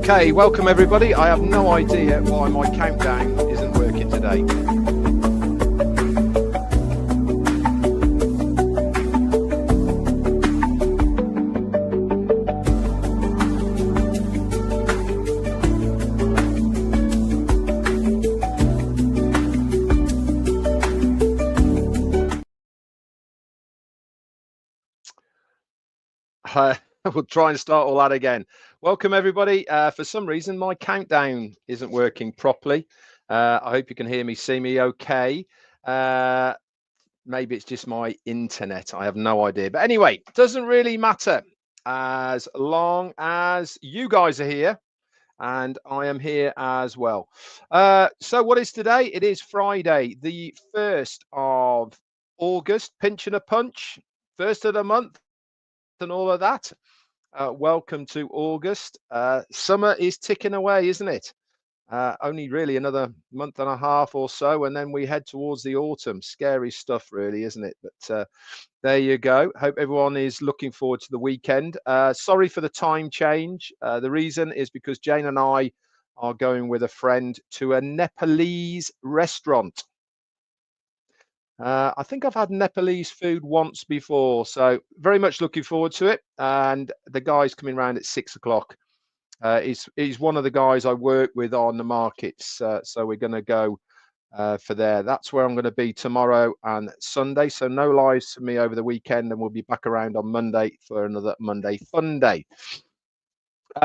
Okay, welcome everybody. I have no idea why my countdown isn't working today. We'll try and start all that again. Welcome everybody. For some reason my countdown isn't working properly. I hope you can hear me, see me okay. Maybe it's just my internet, I have no idea, but anyway, doesn't really matter as long as you guys are here and I am here as well. So what is today? It is Friday, the 1st of August, pinch and a punch, first of the month and all of that. Welcome to August. Summer is ticking away, isn't it? Only really another month and a half or so, and then we head towards the autumn. Scary stuff, really, isn't it? But there you go. Hope everyone is looking forward to the weekend. Sorry for the time change. The reason is because Jane and I are going with a friend to a Nepalese restaurant. I think I've had Nepalese food once before, so very much looking forward to it. And the guy's coming around at 6 o'clock. He's one of the guys I work with on the markets, so we're going to go for there. That's where I'm going to be tomorrow and Sunday. So no lives for me over the weekend, and we'll be back around on Monday for another Monday Fun Day.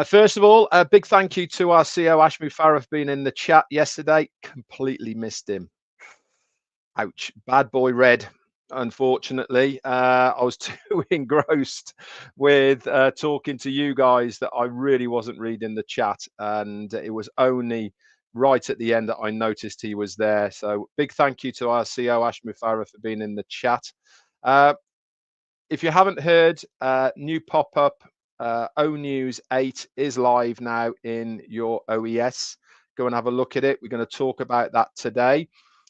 First of all, a big thank you to our CEO Ash Mufareh for being in the chat yesterday. Completely missed him. Ouch, bad boy Red. Unfortunately, I was too engrossed with talking to you guys that I really wasn't reading the chat, and it was only right at the end that I noticed he was there. So big thank you to our CEO Ash Mufareh for being in the chat. If you haven't heard, new pop-up Onews-8 is live now in your OES. Go and have a look at it. We're going to talk about that today.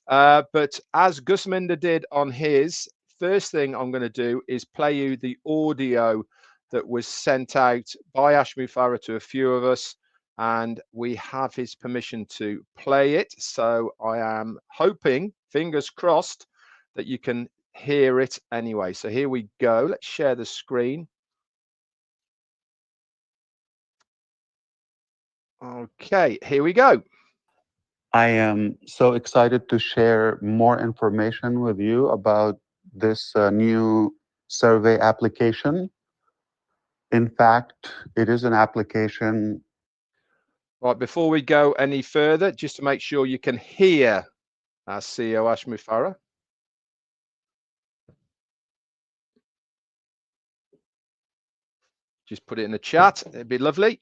But as Gusminder did on his, first thing I'm going to do is play you the audio that was sent out by Ash Mufareh to a few of us, and we have his permission to play it. So I am hoping, fingers crossed, that you can hear it anyway. So here we go. Let's share the screen. Okay, here we go. I am so excited to share more information with you about this new survey application. In fact, it is an application. Right, before we go any further, just to make sure you can hear our CEO Ash Mufareh. Just put it in the chat. It'd be lovely.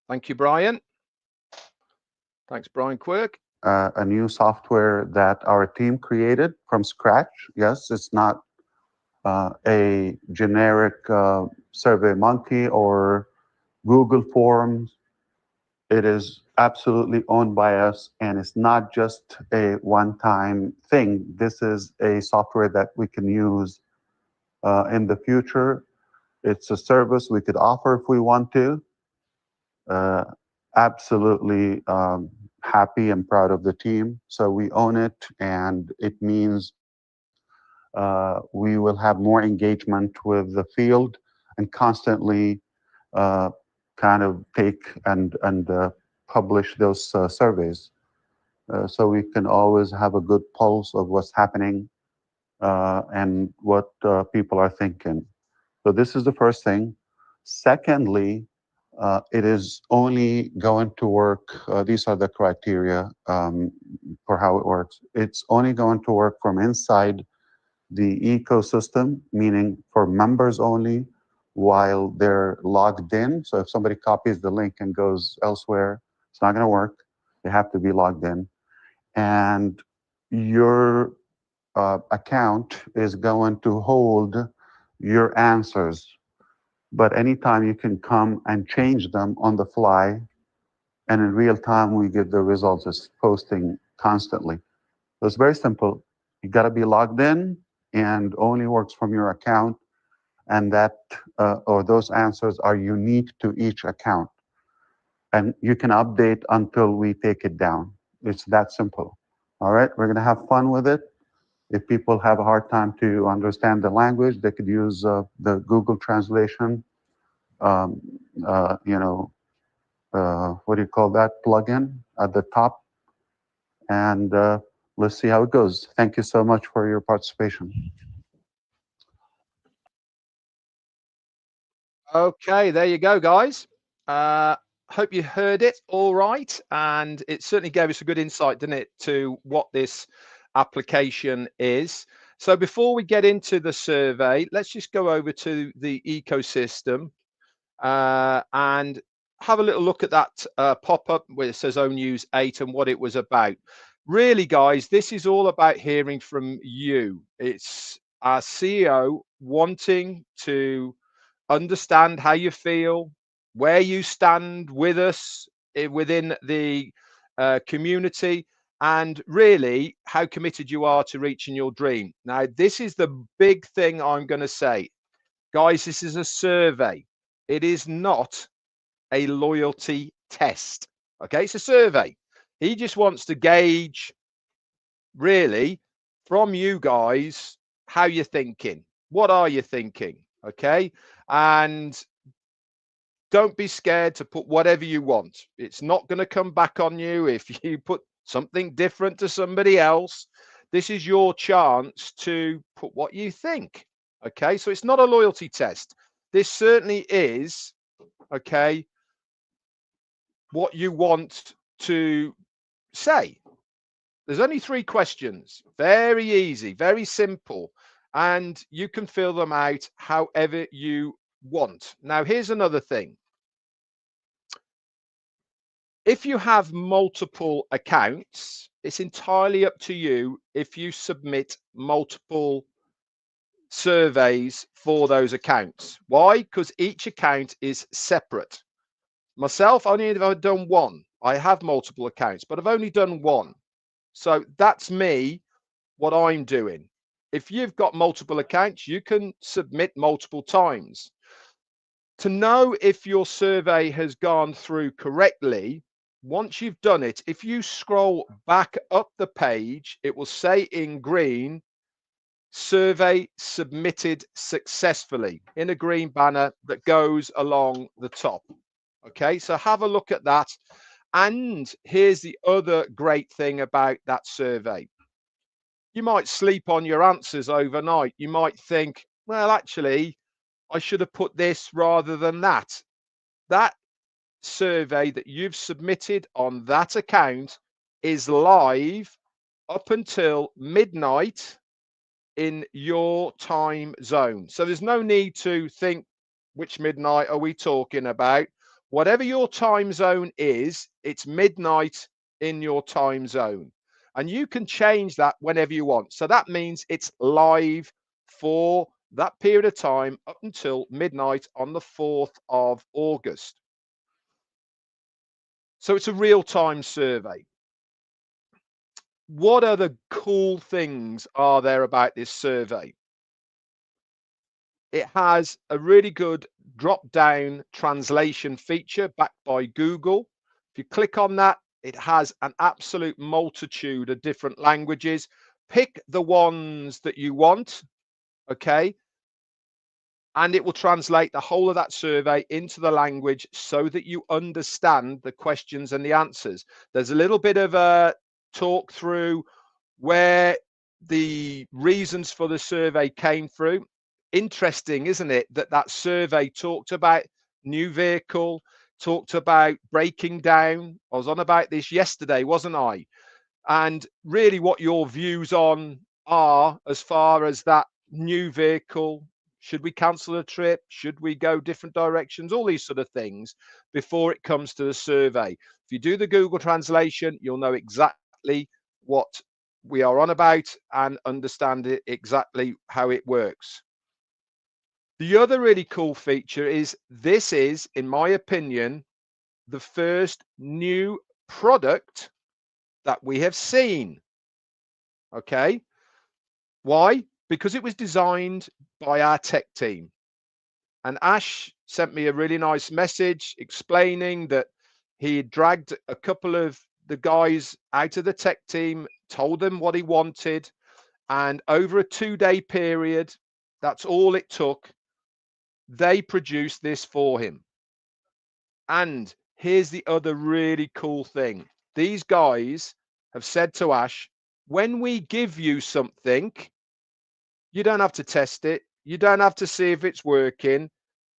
Thank you, Brian. Thanks, Brian Quirk. A new software that our team created from scratch. Yes, it's not a generic SurveyMonkey or Google Forms. It is absolutely owned by us, and it's not just a one-time thing. This is a software that we can use in the future. It's a service we could offer if we want to. Absolutely happy and proud of the team. So we own it, and it means we will have more engagement with the field and constantly kind of take and publish those surveys. So we can always have a good pulse of what's happening and what people are thinking. So this is the first thing. Secondly, it is only going to work, these are the criteria for how it works. It's only going to work from inside the ecosystem, meaning for members only, while they're logged in. So if somebody copies the link and goes elsewhere, it's not going to work. They have to be logged in. And your account is going to hold your answers. But anytime you can come and change them on the fly, and in real time, we get the results. It's posting constantly. So it's very simple. You got to be logged in, and only works from your account. and that or those answers are unique to each account. And you can update until we take it down. It's that simple. All right, we're going to have fun with it. If people have a hard time to understand the language, they could use the Google translation, um, what do you call that, plugin at the top. And let's see how it goes. Thank you so much for your participation. Okay, there you go, guys. Hope you heard it all right, and it certainly gave us a good insight, didn't it, to what this application is. So before we get into the survey, let's just go over to the ecosystem and have a little look at that pop-up where it says Onews-8 and what it was about. Really, guys, this is all about hearing from you. It's our CEO wanting to understand how you feel, where you stand with us within the community, and really how committed you are to reaching your dream. Now, this is the big thing I'm going to say. Guys, this is a survey. It is not a loyalty test. Okay, it's a survey. He just wants to gauge, really, from you guys, how you're thinking. What are you thinking? Okay. And don't be scared to put whatever you want. It's not going to come back on you if you put something different to somebody else. This is your chance to put what you think. Okay, so it's not a loyalty test. This certainly is, okay, what you want to say. There's only 3 questions. Very easy, very simple. And you can fill them out however you want. Now, here's another thing. If you have multiple accounts, it's entirely up to you if you submit multiple surveys for those accounts. Why? Because each account is separate. Myself, only have done one. I have multiple accounts, but I've only done one. So that's me, what I'm doing. If you've got multiple accounts, you can submit multiple times. To know if your survey has gone through correctly, once you've done it, if you scroll back up the page, it will say in green, survey submitted successfully, in a green banner that goes along the top. Okay, so have a look at that. And here's the other great thing about that survey. You might sleep on your answers overnight. You might think, well, actually, I should have put this rather than that. That survey that you've submitted on that account is live up until midnight in your time zone. So there's no need to think, which midnight are we talking about? Whatever your time zone is, it's midnight in your time zone. And you can change that whenever you want. So that means it's live for that period of time up until midnight on the 4th of August. So it's a real-time survey. What other cool things are there about this survey? It has a really good drop-down translation feature backed by Google. If you click on that, it has an absolute multitude of different languages. Pick the ones that you want, okay? And it will translate the whole of that survey into the language so that you understand the questions and the answers. There's a little bit of a talk through where the reasons for the survey came through. Interesting, isn't it, that that survey talked about new vehicle, talked about breaking down. I was on about this yesterday, wasn't I? And really what your views on are as far as that new vehicle. Should we cancel a trip? Should we go different directions? All these sort of things before it comes to the survey. If you do the Google translation, you'll know exactly what we are on about and understand it exactly how it works. The other really cool feature is this is, in my opinion, the first new product that we have seen. Okay. Why? Because it was designed by our tech team. And Ash sent me a really nice message explaining that he had dragged a couple of the guys out of the tech team, told them what he wanted, and over a 2-day period, that's all it took, they produced this for him. And here's the other really cool thing. These guys have said to Ash, when we give you something, you don't have to test it. You don't have to see if it's working.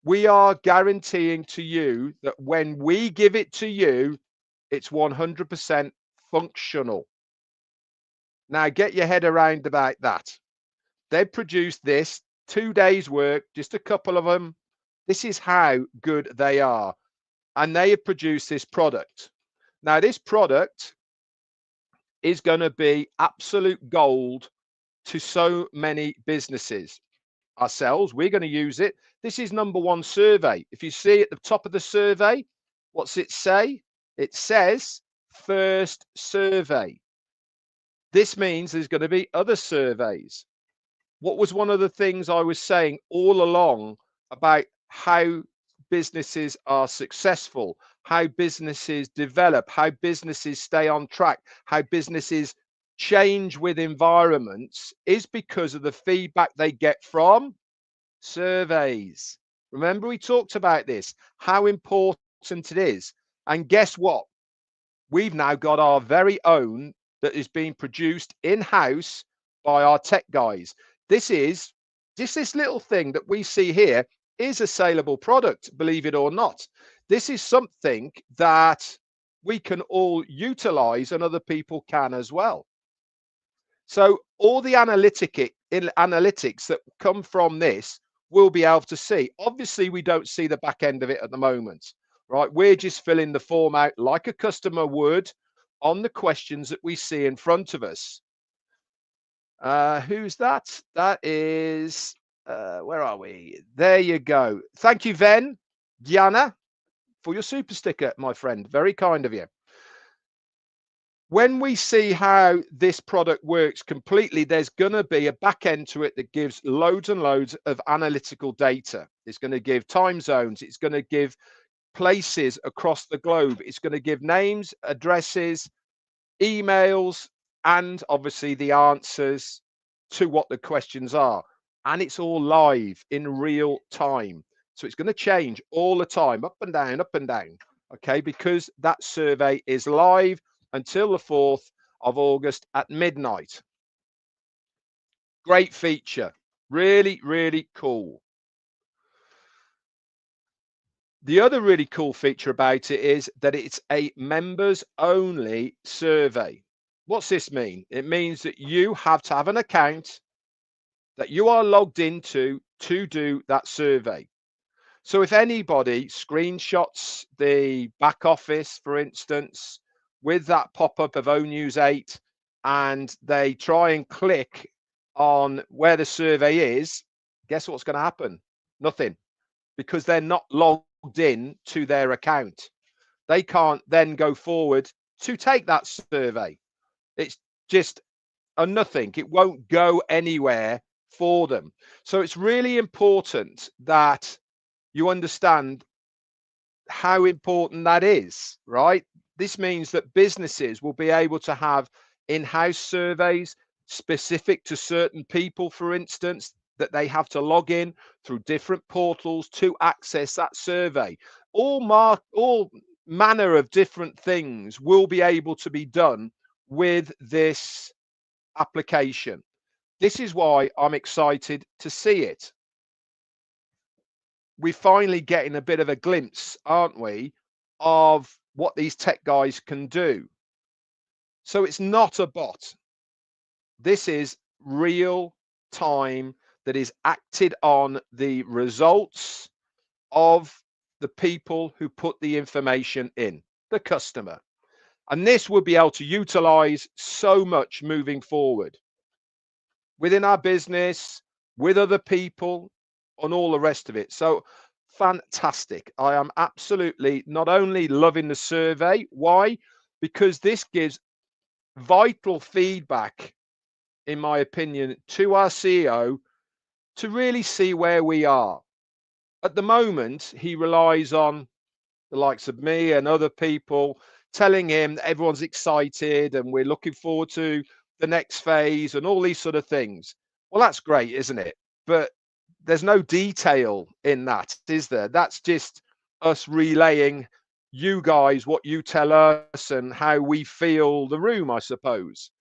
We are guaranteeing to you that when we give it to you, it's 100% functional. Now get your head around about that. They've produced this 2 days work, just a couple of them. This is how good they are. And they have produced this product. Now this product is going to be absolute gold to so many businesses. Ourselves, we're going to use it. This is #1 survey. If you see at the top of the survey, what's it say? It says first survey. This means there's going to be other surveys. What was one of the things I was saying all along about how businesses are successful, how businesses develop, how businesses stay on track, how businesses change with environments, is because of the feedback they get from surveys. Remember, we talked about this, how important it is. And guess what? We've now got our very own that is being produced in-house by our tech guys. This is just this little thing that we see here is a saleable product, believe it or not. This is something that we can all utilize and other people can as well. So all the analytics that come from this we'll be able to see. Obviously, we don't see the back end of it at the moment, right? We're just filling the form out like a customer would on the questions that we see in front of us. Who's that? That is, where are we? There you go. Thank you, Ven, Diana, for your super sticker, my friend. Very kind of you. When we see how this product works completely, there's going to be a back end to it that gives loads and loads of analytical data. It's going to give time zones. It's going to give places across the globe. It's going to give names, addresses, emails, and obviously the answers to what the questions are. And it's all live in real time. So it's going to change all the time, up and down, up and down. Okay, because that survey is live until the 4th of August at midnight. Great feature. Really, really cool. The other really cool feature about it is that it's a members only survey. What's this mean? It means that you have to have an account that you are logged into to do that survey. So if anybody screenshots the back office, for instance, with that pop-up of Onews-8 and they try and click on where the survey is, guess what's going to happen? Nothing, because they're not logged in to their account. They can't then go forward to take that survey. It's just a nothing. It won't go anywhere for them. So it's really important that you understand how important that is, right? This means that businesses will be able to have in-house surveys specific to certain people, for instance, that they have to log in through different portals to access that survey. All manner of different things will be able to be done with this application. This is why I'm excited to see it. We're finally getting a bit of a glimpse, aren't we, of what these tech guys can do. So it's not a bot. This is real time that is acted on the results of the people who put the information in, the customer. And this will be able to utilize so much moving forward within our business, with other people, on all the rest of it. So fantastic. I am absolutely not only loving the survey. Why? Because this gives vital feedback, in my opinion, to our CEO to really see where we are. At the moment, he relies on the likes of me and other people telling him that everyone's excited and we're looking forward to the next phase and all these sort of things. Well, that's great, isn't it? But there's no detail in that, is there? That's just us relaying you guys what you tell us and how we feel the room, I suppose.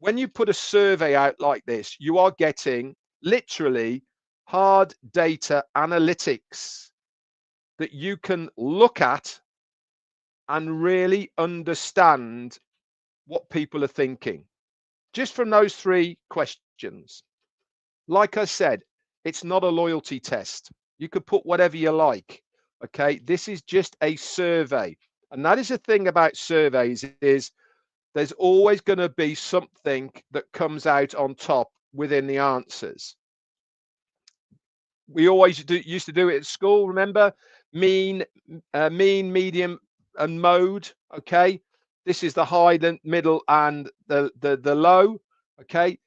When you put a survey out like this, you are getting literally hard data analytics that you can look at and really understand what people are thinking just from those three questions. Like I said, it's not a loyalty test. You could put whatever you like. Okay, this is just a survey, and that is the thing about surveys is there's always going to be something that comes out on top within the answers. We always used to do it at school. Remember, mean, medium, and mode. Okay, this is the high, the middle, and the low. Okay,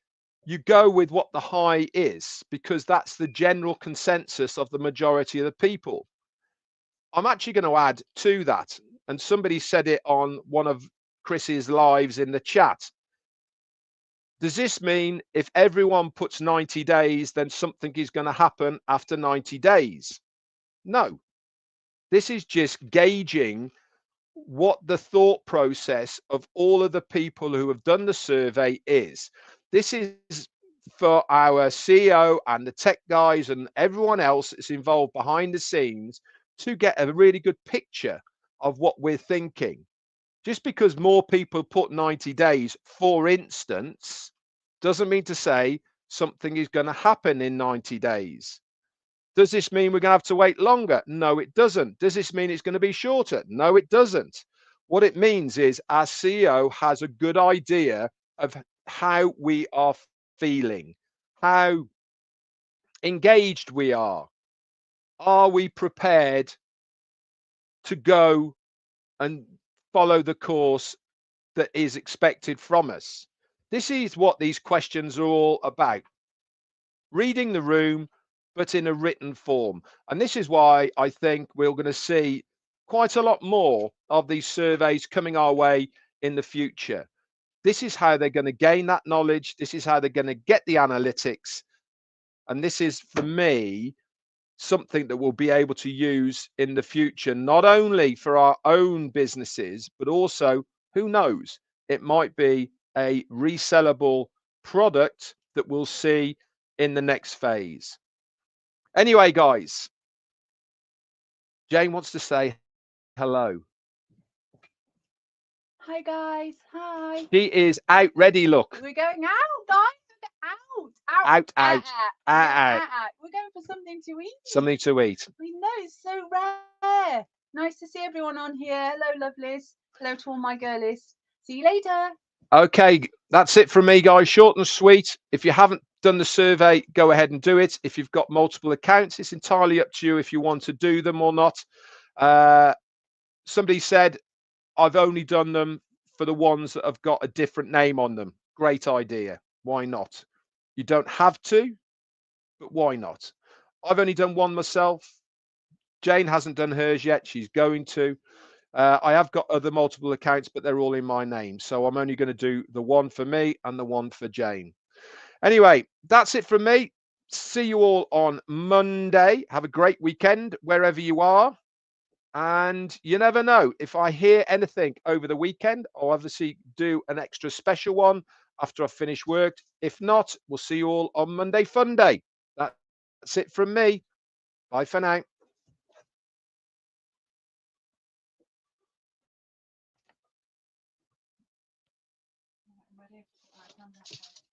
you go with what the high is because that's the general consensus of the majority of the people. I'm actually going to add to that, and somebody said it on one of Chris's lives in the chat. Does this mean if everyone puts 90 days, then something is going to happen after 90 days? No. This is just gauging what the thought process of all of the people who have done the survey is. This is for our CEO and the tech guys and everyone else that's involved behind the scenes to get a really good picture of what we're thinking. Just because more people put 90 days, for instance, doesn't mean to say something is going to happen in 90 days. Does this mean we're going to have to wait longer? No, it doesn't. Does this mean it's going to be shorter? No, it doesn't. What it means is our CEO has a good idea of how we are feeling, how engaged we are. Are we prepared to go and follow the course that is expected from us? This is what these questions are all about. Reading the room, but in a written form. And this is why I think we're going to see quite a lot more of these surveys coming our way in the future. This is how they're going to gain that knowledge. This is how they're going to get the analytics. And this is, for me, something that we'll be able to use in the future, not only for our own businesses, but also, who knows, it might be a resellable product that we'll see in the next phase. Anyway, guys, Jane wants to say hello. Hi, guys. Hi. She is out ready, look. We're going out, guys. Out, out. We're going for something to eat. Something to eat. We know, it's so rare. Nice to see everyone on here. Hello, lovelies. Hello to all my girlies. See you later. Okay, that's it from me, guys. Short and sweet. If you haven't done the survey, go ahead and do it. If you've got multiple accounts, it's entirely up to you if you want to do them or not. Somebody said, I've only done them for the ones that have got a different name on them. Great idea. Why not? You don't have to, but why not? I've only done one myself. Jane hasn't done hers yet. She's going to. I have got other multiple accounts, but they're all in my name. So I'm only going to do the one for me and the one for Jane. Anyway, that's it from me. See you all on Monday. Have a great weekend wherever you are. And you never know, if I hear anything over the weekend, I'll obviously do an extra special one after I've finished work. If not, we'll see you all on Monday Fun Day. That's it from me. Bye for now. I'm ready.